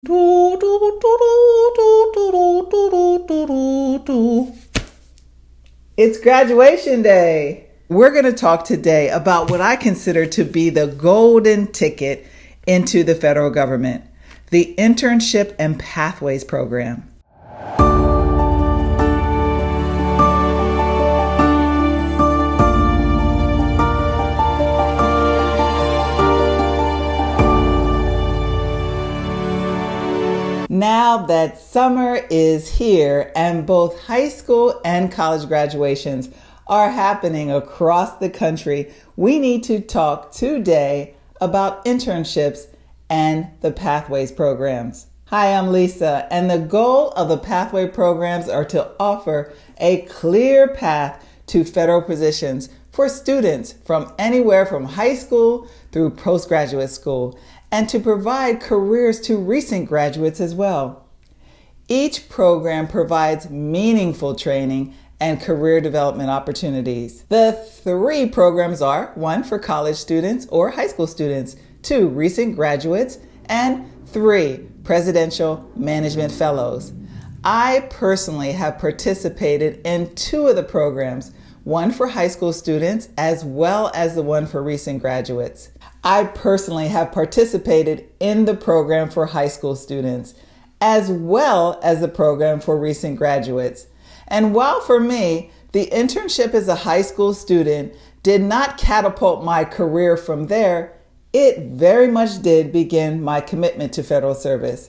It's graduation day. We're going to talk today about what I consider to be the golden ticket into the federal government, the Internship and Pathways Program. Now that summer is here and both high school and college graduations are happening across the country, we need to talk today about internships and the Pathways programs. Hi, I'm Lisa, and the goal of the Pathway programs are to offer a clear path to federal positions for students from anywhere from high school through postgraduate school, and to provide careers to recent graduates as well. Each program provides meaningful training and career development opportunities. The three programs are: 1 for college students or high school students, 2 recent graduates, and 3 presidential management fellows. I personally have participated in 2 of the programs, 1 for high school students as well as the one for recent graduates. I personally have participated in the program for high school students as well as the program for recent graduates. And while for me, the internship as a high school student did not catapult my career from there, it very much did begin my commitment to federal service.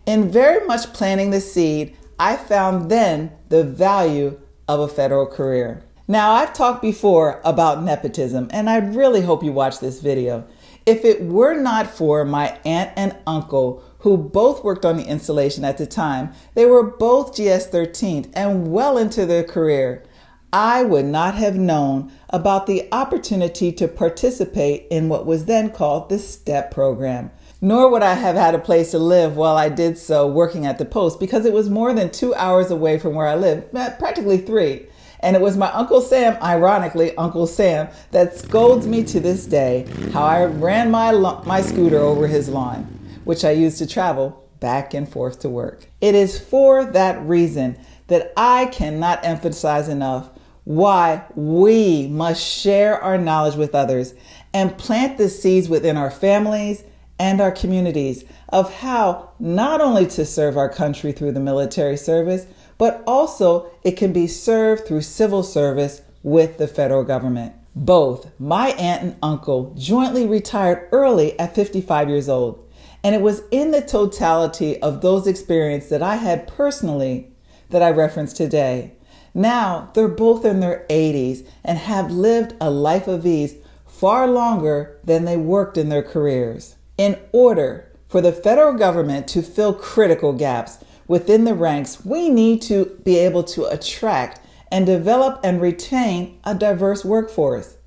In very much planting the seed, I found then the value of a federal career. Now, I've talked before about nepotism, and I really hope you watch this video. If it were not for my aunt and uncle, who both worked on the installation at the time, they were both GS-13 and well into their career, I would not have known about the opportunity to participate in what was then called the STEP program. Nor would I have had a place to live while I did so working at the post, because it was more than 2 hours away from where I lived, practically 3. And it was my Uncle Sam, ironically, Uncle Sam, that scolds me to this day how I ran my scooter over his lawn, which I used to travel back and forth to work. It is for that reason that I cannot emphasize enough why we must share our knowledge with others and plant the seeds within our families and our communities of how not only to serve our country through the military service, but also it can be served through civil service with the federal government. Both my aunt and uncle jointly retired early at 55 years old, and it was in the totality of those experiences that I had personally that I reference today. Now they're both in their 80s and have lived a life of ease far longer than they worked in their careers. In order for the federal government to fill critical gaps within the ranks, we need to be able to attract and develop and retain a diverse workforce.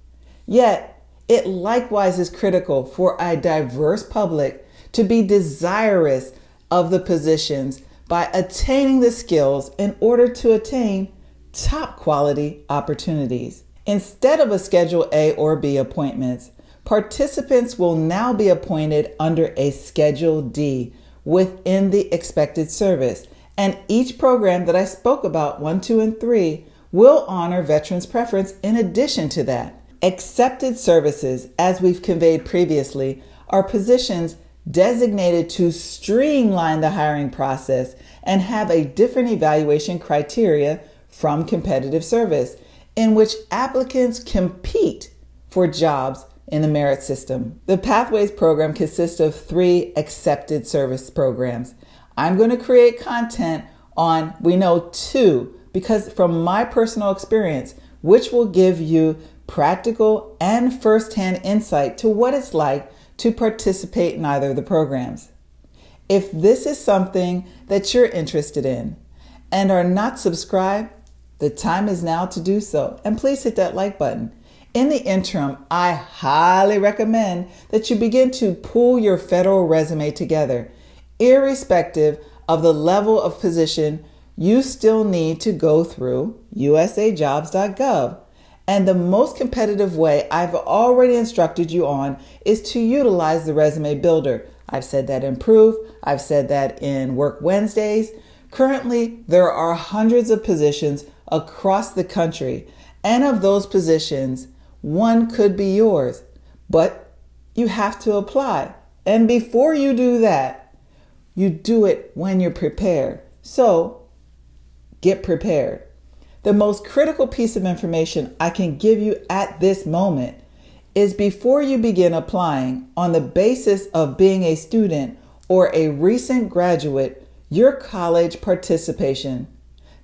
Yet, it likewise is critical for a diverse public to be desirous of the positions by attaining the skills in order to attain top quality opportunities. Instead of a Schedule A or B appointments, participants will now be appointed under a Schedule D within the expected service, and each program that I spoke about, 1, 2, and 3, will honor veterans' preference in addition to that. Accepted services, as we've conveyed previously, are positions designated to streamline the hiring process and have a different evaluation criteria from competitive service, in which applicants compete for jobs in the merit system. The Pathways program consists of 3 accepted service programs. I'm going to create content on, we know 2, because from my personal experience, which will give you practical and firsthand insight to what it's like to participate in either of the programs. If this is something that you're interested in and are not subscribed, the time is now to do so. And please hit that like button. In the interim, I highly recommend that you begin to pull your federal resume together. Irrespective of the level of position, you still need to go through USAJOBS.gov. And the most competitive way I've already instructed you on is to utilize the resume builder. I've said that in Proof. I've said that in Work Wednesdays. Currently, there are hundreds of positions across the country, and of those positions, one could be yours, but you have to apply. And before you do that, you do it when you're prepared. So get prepared. The most critical piece of information I can give you at this moment is before you begin applying on the basis of being a student or a recent graduate, your college participation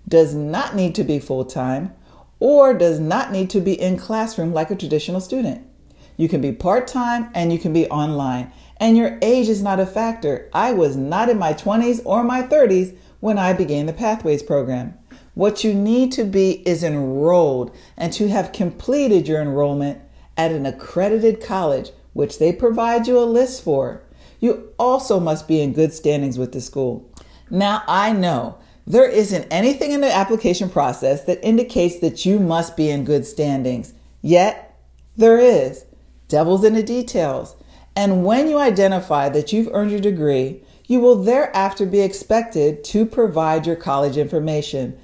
does not need to be full-time or does not need to be in classroom like a traditional student. You can be part-time and you can be online, and your age is not a factor. I was not in my 20s or my 30s when I began the Pathways program. What you need to be is enrolled and to have completed your enrollment at an accredited college, which they provide you a list for. You also must be in good standings with the school. Now, I know there isn't anything in the application process that indicates that you must be in good standings. Yet, there is. Devil's in the details. And when you identify that you've earned your degree, you will thereafter be expected to provide your college information,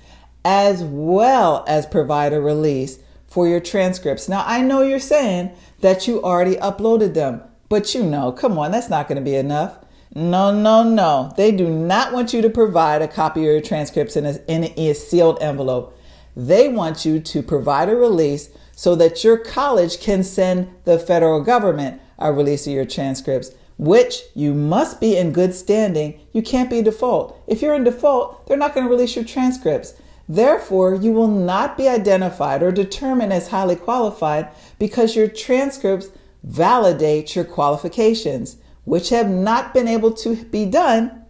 as well as provide a release for your transcripts. Now, I know you're saying that you already uploaded them, but come on, that's not going to be enough. No. They do not want you to provide a copy of your transcripts in a sealed envelope. They want you to provide a release so that your college can send the federal government a release of your transcripts, which you must be in good standing. You can't be default. If you're in default, they're not going to release your transcripts. Therefore, you will not be identified or determined as highly qualified because your transcripts validate your qualifications, which have not been able to be done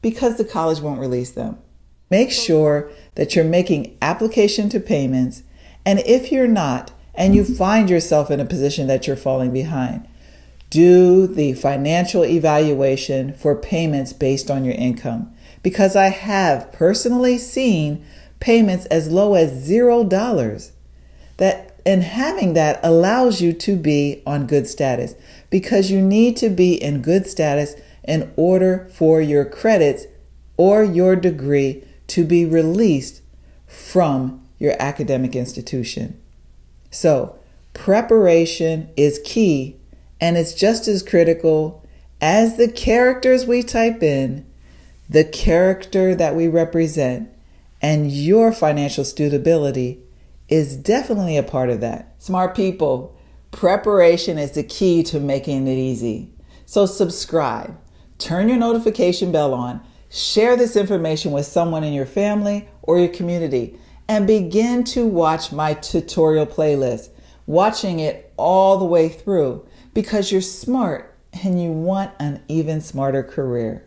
because the college won't release them. Make sure that you're making application to payments, and if you're not, and you find yourself in a position that you're falling behind, do the financial evaluation for payments based on your income, because I have personally seen payments as low as $0. And having that allows you to be on good status, because you need to be in good status in order for your credits or your degree to be released from your academic institution. So preparation is key, and it's just as critical as the characters we type in, the character that we represent, and your financial suitability is definitely a part of that. Smart people, preparation is the key to making it easy. So subscribe, turn your notification bell on, share this information with someone in your family or your community, and begin to watch my tutorial playlist, watching it all the way through, because you're smart and you want an even smarter career.